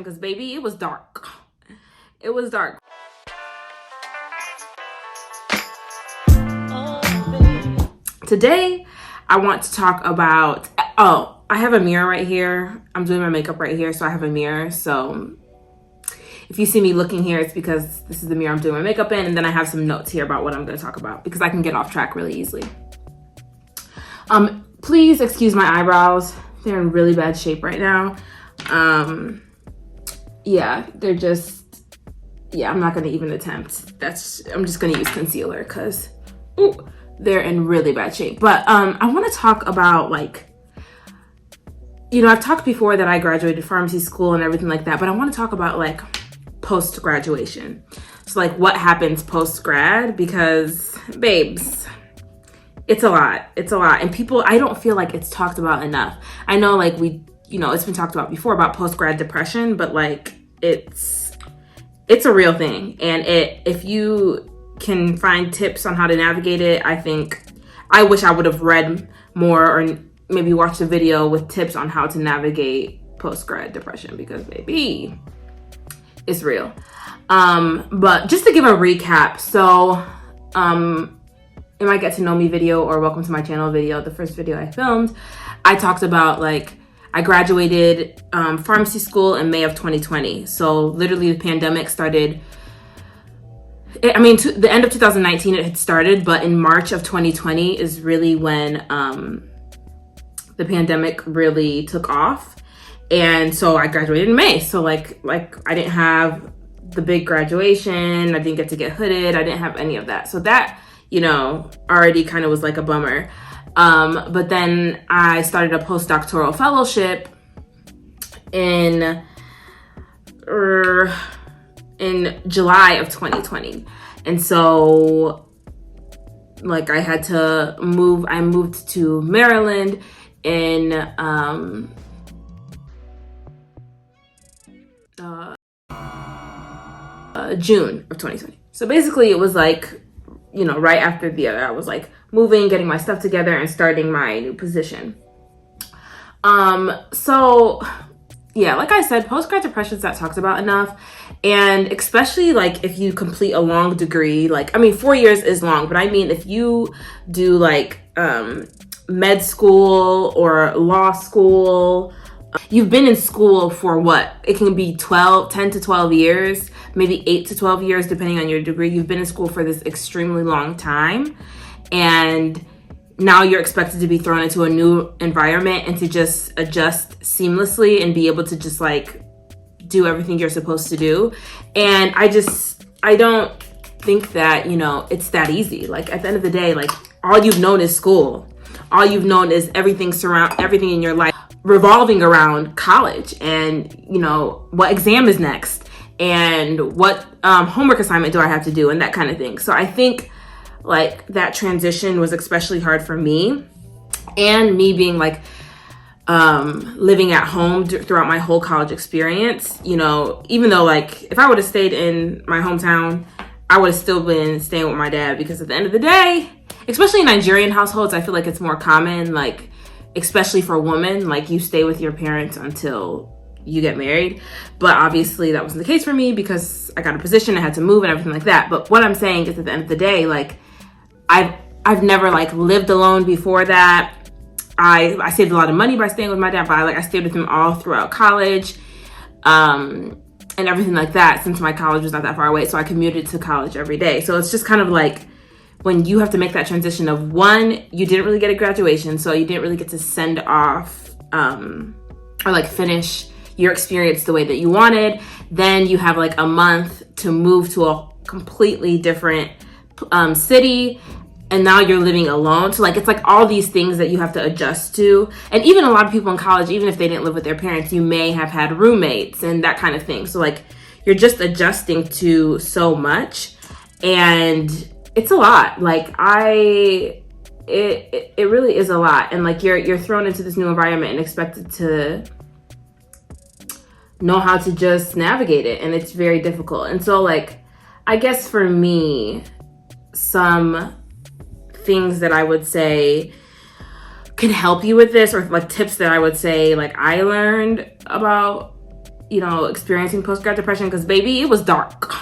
because baby, it was dark. It was dark. Today, I want to talk about, I have a mirror right here. I'm doing my makeup right here, so I have a mirror. So if you see me looking here, it's because this is the mirror I'm doing my makeup in, and then I have some notes here about what I'm going to talk about because I can get off track really easily. Please excuse my eyebrows. They're in really bad shape right now. Yeah, they're just, yeah, I'm not going to even attempt. I'm just going to use concealer because they're in really bad shape. But I want to talk about, like, you know, I've talked before that I graduated pharmacy school and everything like that, but I want to talk about, like, post-graduation. So, like, what happens post-grad? Because, babes, it's a lot. It's a lot. And people, I don't feel like it's talked about enough. I know, like, you know, it's been talked about before about post-grad depression, but, like, it's a real thing. And if you can find tips on how to navigate it, I wish I would have read more or maybe watched a video with tips on how to navigate post-grad depression, because baby, it's real. But just to give a recap, so in my Get to Know Me video or Welcome to My Channel video, the first video I filmed, I talked about, like, I graduated pharmacy school in May of 2020. So literally the pandemic started, I mean, the end of 2019 it had started, but in March of 2020 is really when the pandemic really took off. And so I graduated in May. So like I didn't have the big graduation. I didn't get to get hooded. I didn't have any of that. So that, you know, already kind of was like a bummer. But then I started a postdoctoral fellowship in July of 2020. And so, like, I had to move. I moved to Maryland in June of 2020. So basically it was like, you know, right after the other, I was like moving, getting my stuff together and starting my new position. So yeah, like I said, post-grad depression is not talked about enough. And especially like if you complete a long degree, like, I mean, 4 years is long, but I mean, if you do like med school or law school, you've been in school for what? It can be 10 to 12 years, maybe 8 to 12 years, depending on your degree. You've been in school for this extremely long time. And now you're expected to be thrown into a new environment and to just adjust seamlessly and be able to just like do everything you're supposed to do. And I don't think that, you know, it's that easy. Like at the end of the day, like all you've known is school. All you've known is everything in your life revolving around college and, you know, what exam is next and what homework assignment do I have to do and that kind of thing. So I think like that transition was especially hard for me, and me being like living at home throughout my whole college experience. You know, even though like if I would have stayed in my hometown, I would have still been staying with my dad, because at the end of the day, especially in Nigerian households, I feel like it's more common, like especially for women, like you stay with your parents until you get married. But obviously that wasn't the case for me because I got a position, I had to move and everything like that. But what I'm saying is at the end of the day, like I've never like lived alone before that. I saved a lot of money by staying with my dad, but I stayed with him all throughout college and everything like that, since my college was not that far away. So I commuted to college every day. So it's just kind of like when you have to make that transition of, one, you didn't really get a graduation, so you didn't really get to send off or like finish your experience the way that you wanted. Then you have like a month to move to a completely different city, and now you're living alone. So like it's like all these things that you have to adjust to. And even a lot of people in college, even if they didn't live with their parents, you may have had roommates and that kind of thing. So like you're just adjusting to so much, and it's a lot. Like it really is a lot. And like you're thrown into this new environment and expected to know how to just navigate it, and it's very difficult. And so like I guess for me, some things that I would say can help you with this, or like tips that I would say like I learned about you know, experiencing post-grad depression, because baby, it was dark.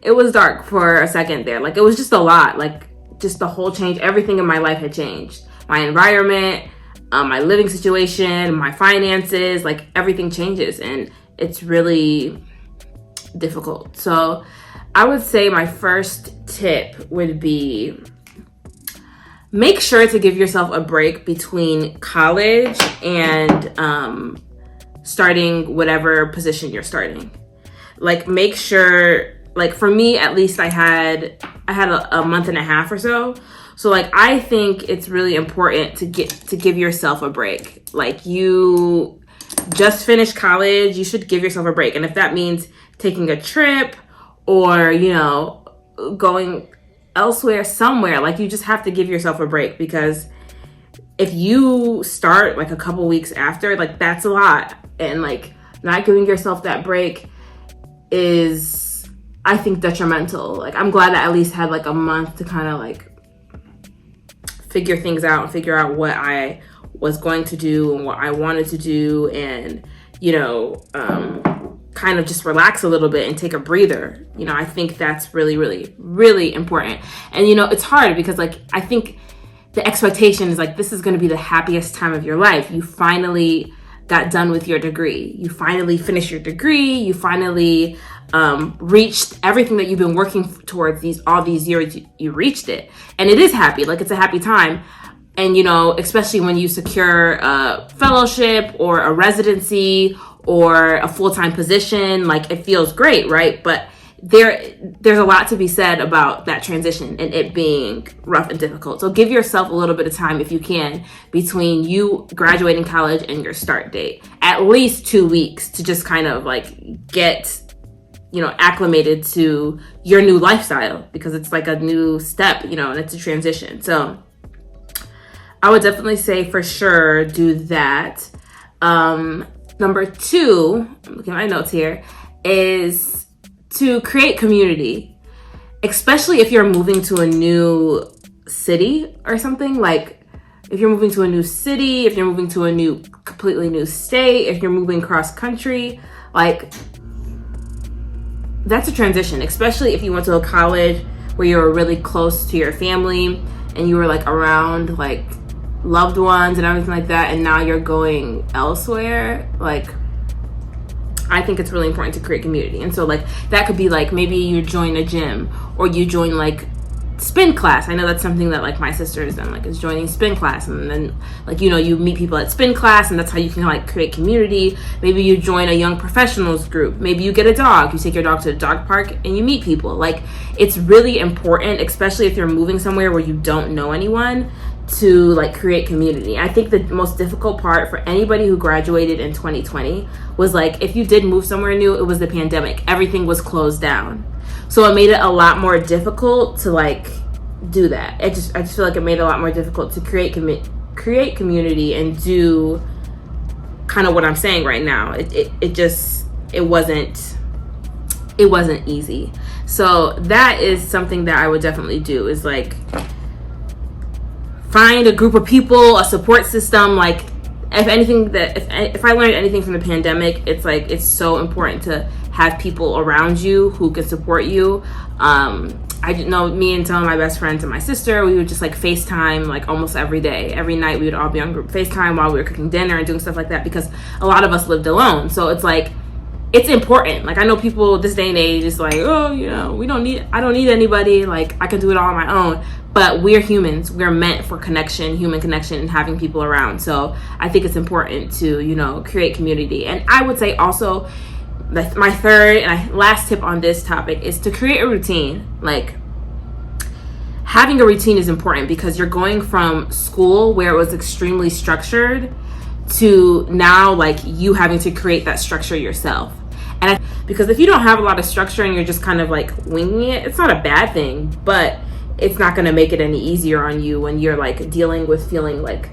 It was dark for a second there. Like, it was just a lot. Like, just the whole change. Everything in my life had changed. My environment, my living situation, my finances, like everything changes, and it's really difficult. So I would say my first tip would be, make sure to give yourself a break between college and starting whatever position you're starting. Like, make sure, like for me at least, I had a month and a half or so. So like, I think it's really important to give yourself a break. Like, you just finished college, you should give yourself a break. And if that means taking a trip or, you know, going elsewhere, somewhere, like, you just have to give yourself a break, because if you start like a couple weeks after, like, that's a lot. And like, not giving yourself that break is, I think, detrimental. Like, I'm glad that I at least had like a month to kind of like figure things out and figure out what I was going to do and what I wanted to do, and, you know, kind of just relax a little bit and take a breather. You know, I think that's really, really, really important. And, you know, it's hard because, like, I think the expectation is like, this is going to be the happiest time of your life. You finally got done with your degree. You finally finished your degree. You finally reached everything that you've been working towards all these years. You reached it, and it is happy. Like, it's a happy time. And, you know, especially when you secure a fellowship or a residency or a full-time position, like, it feels great, right? But there's a lot to be said about that transition and it being rough and difficult. So give yourself a little bit of time, if you can, between you graduating college and your start date. At least 2 weeks to just kind of like get, you know, acclimated to your new lifestyle, because it's like a new step, you know, and it's a transition. So I would definitely say for sure do that. Number 2, I'm looking at my notes here, is to create community, especially if you're moving to a new city or something. Like, if you're moving to a new city, if you're moving to a completely new state, if you're moving cross country, like, that's a transition, especially if you went to a college where you were really close to your family and you were like around like loved ones and everything like that, and now you're going elsewhere. Like, I think it's really important to create community. And so like, that could be like, maybe you join a gym or you join like spin class. I know that's something that like my sister has done, like, is joining spin class, and then like, you know, you meet people at spin class, and that's how you can like create community. Maybe you join a young professionals group. Maybe you get a dog, you take your dog to the dog park and you meet people. Like, it's really important, especially if you're moving somewhere where you don't know anyone, to like create community. I think the most difficult part for anybody who graduated in 2020 was like, if you did move somewhere new, it was the pandemic. Everything was closed down. So it made it a lot more difficult to like do that. I just feel like it made it a lot more difficult to create community and do kind of what I'm saying right now. It wasn't easy. So that is something that I would definitely do, is like find a group of people, a support system. Like, if I learned anything from the pandemic, it's like, it's so important to have people around you who can support you. I know me and some of my best friends and my sister, we would just like FaceTime like almost every day. Every night we would all be on group FaceTime while we were cooking dinner and doing stuff like that, because a lot of us lived alone. So it's like, it's important. Like, I know people this day and age is like, oh, you know, I don't need anybody. Like, I can do it all on my own. But we're humans. We're meant for connection, human connection, and having people around. So I think it's important to, you know, create community. And I would say also, my third and last tip on this topic is to create a routine. Like, having a routine is important, because you're going from school where it was extremely structured to now like you having to create that structure yourself. And because if you don't have a lot of structure and you're just kind of like winging it, it's not a bad thing, but it's not going to make it any easier on you when you're like dealing with feeling like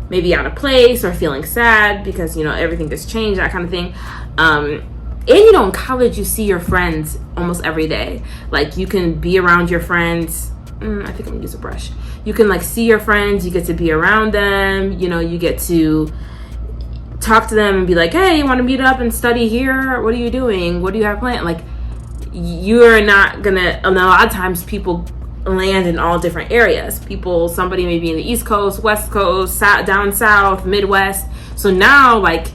maybe out of place or feeling sad because, you know, everything has changed, that kind of thing. And, you know, in college, you see your friends almost every day. Like, you can be around your friends. I think I'm gonna use a brush. You can like see your friends, you get to be around them, you know, you get to talk to them and be like, hey, you want to meet up and study here? What are you doing? What do you have planned? Like, you're not gonna, and a lot of times people land in all different areas. Somebody may be in the East Coast, West Coast, down South, Midwest. So now, like,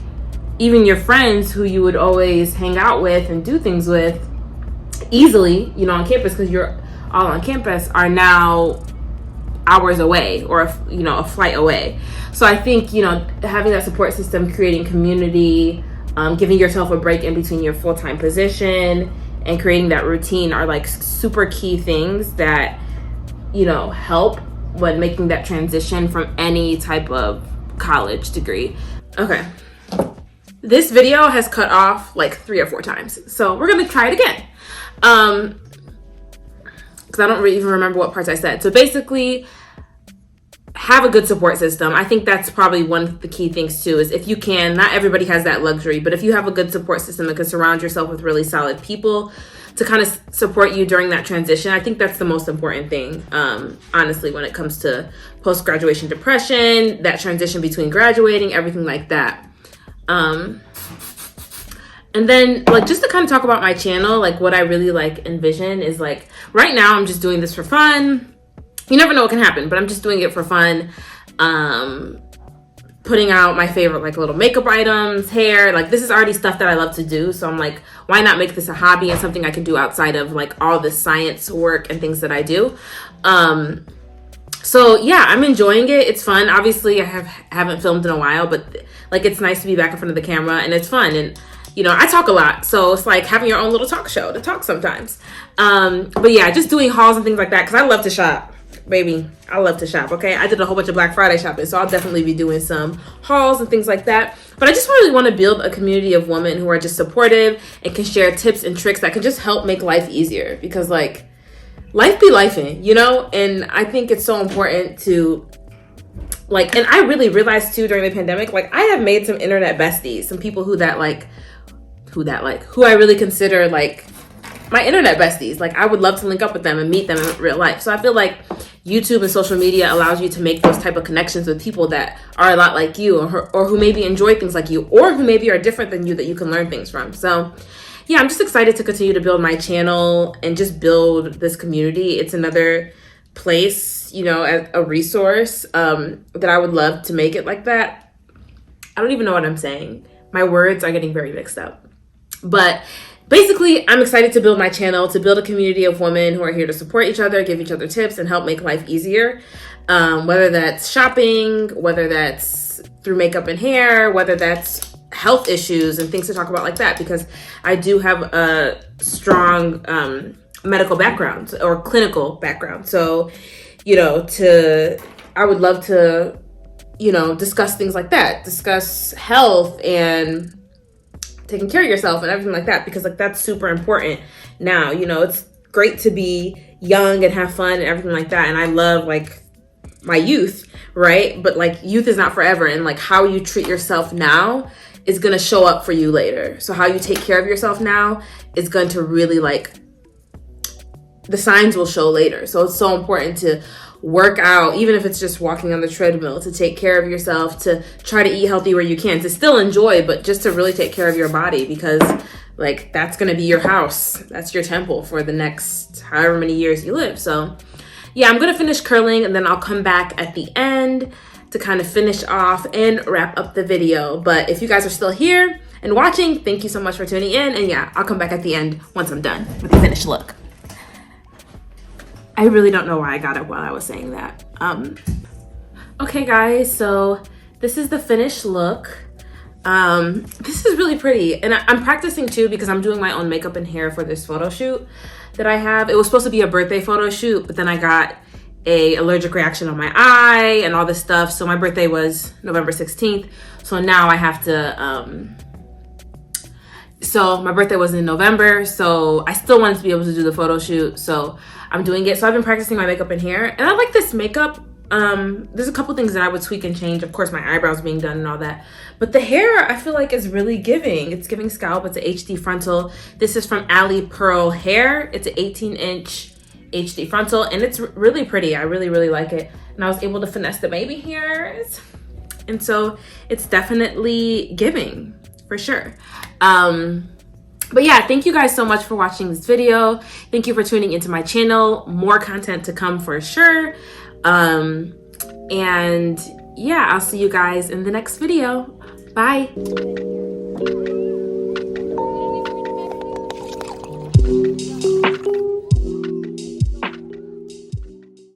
even your friends who you would always hang out with and do things with easily, you know, on campus, because you're all on campus, are now hours away, or, you know, a flight away. So I think, you know, having that support system, creating community, giving yourself a break in between your full-time position, and creating that routine are like super key things that, you know, help when making that transition from any type of college degree. Okay. This video has cut off like 3 or 4 times. So we're going to try it again. Because I don't really even remember what parts I said. So basically, have a good support system. I think that's probably one of the key things too, is if you can, not everybody has that luxury, but if you have a good support system and can surround yourself with really solid people to kind of support you during that transition, I think that's the most important thing, honestly, when it comes to post-graduation depression, that transition between graduating, everything like that. And then, like, just to kind of talk about my channel, like what I really like envision is, like, right now I'm just doing this for fun. You never know what can happen, but I'm just doing it for fun. Putting out my favorite, like, little makeup items, hair. Like, this is already stuff that I love to do. So I'm like, why not make this a hobby and something I can do outside of, like, all the science work and things that I do. So yeah, I'm enjoying it. It's fun. Obviously, I haven't filmed in a while, but, like, it's nice to be back in front of the camera, and it's fun. And, you know, I talk a lot, so it's like having your own little talk show to talk sometimes. But yeah, just doing hauls and things like that, because I love to shop. Baby, I love to shop, okay? I did a whole bunch of Black Friday shopping, so I'll definitely be doing some hauls and things like that. But I just really want to build a community of women who are just supportive and can share tips and tricks that can just help make life easier. Because, like, life be lifing, you know? And I think it's so important to, like, and I really realized too during the pandemic, like, I have made some internet besties, some people who I really consider, like, my internet besties. Like, I would love to link up with them and meet them in real life. So I feel like YouTube and social media allows you to make those type of connections with people that are a lot like you, or who maybe enjoy things like you, or who maybe are different than you, that you can learn things from. So yeah, I'm just excited to continue to build my channel and just build this community. It's another place, you know, as a resource, that I would love to make it like that. I don't even know what I'm saying. My words are getting very mixed up. But basically, I'm excited to build my channel, to build a community of women who are here to support each other, give each other tips, and help make life easier. Whether that's shopping, whether that's through makeup and hair, whether that's health issues and things to talk about like that, because I do have a strong medical background or clinical background. So, you know, I would love to, you know, discuss things like that, discuss health and taking care of yourself and everything like that, because, like, that's super important now. You know, it's great to be young and have fun and everything like that, and I love, like, my youth, right? But, like, youth is not forever, and, like, how you treat yourself now is going to show up for you later. So how you take care of yourself now is going to really, like, the signs will show later. So it's so important to work out, even if it's just walking on the treadmill, to take care of yourself, to try to eat healthy where you can, to still enjoy, but just to really take care of your body, because, like, that's going to be your house. That's your temple for the next however many years you live. So yeah, I'm going to finish curling, and then I'll come back at the end to kind of finish off and wrap up the video. But if you guys are still here and watching, thank you so much for tuning in. And yeah, I'll come back at the end once I'm done with the finished look. I really don't know why I got it while I was saying that. Okay guys, so this is the finished look. This is really pretty, and I'm practicing too, because I'm doing my own makeup and hair for this photo shoot that I have. It was supposed to be a birthday photo shoot, but then I got a allergic reaction on my eye and all this stuff. So my birthday was November 16th. So now I have to, so my birthday was in November, so I still wanted to be able to do the photo shoot. So I'm doing it. So I've been practicing my makeup and hair, and I like this makeup. There's a couple things that I would tweak and change. Of course, my eyebrows being done and all that. But the hair, I feel like, is really giving. It's giving scalp. It's an HD frontal. This is from Alley Pearl Hair. It's an 18-inch HD frontal, and it's really pretty. I really, really like it. And I was able to finesse the baby hairs And so it's definitely giving for sure. But yeah, thank you guys so much for watching this video. Thank you for tuning into my channel. More content to come for sure. And yeah, I'll see you guys in the next video. Bye.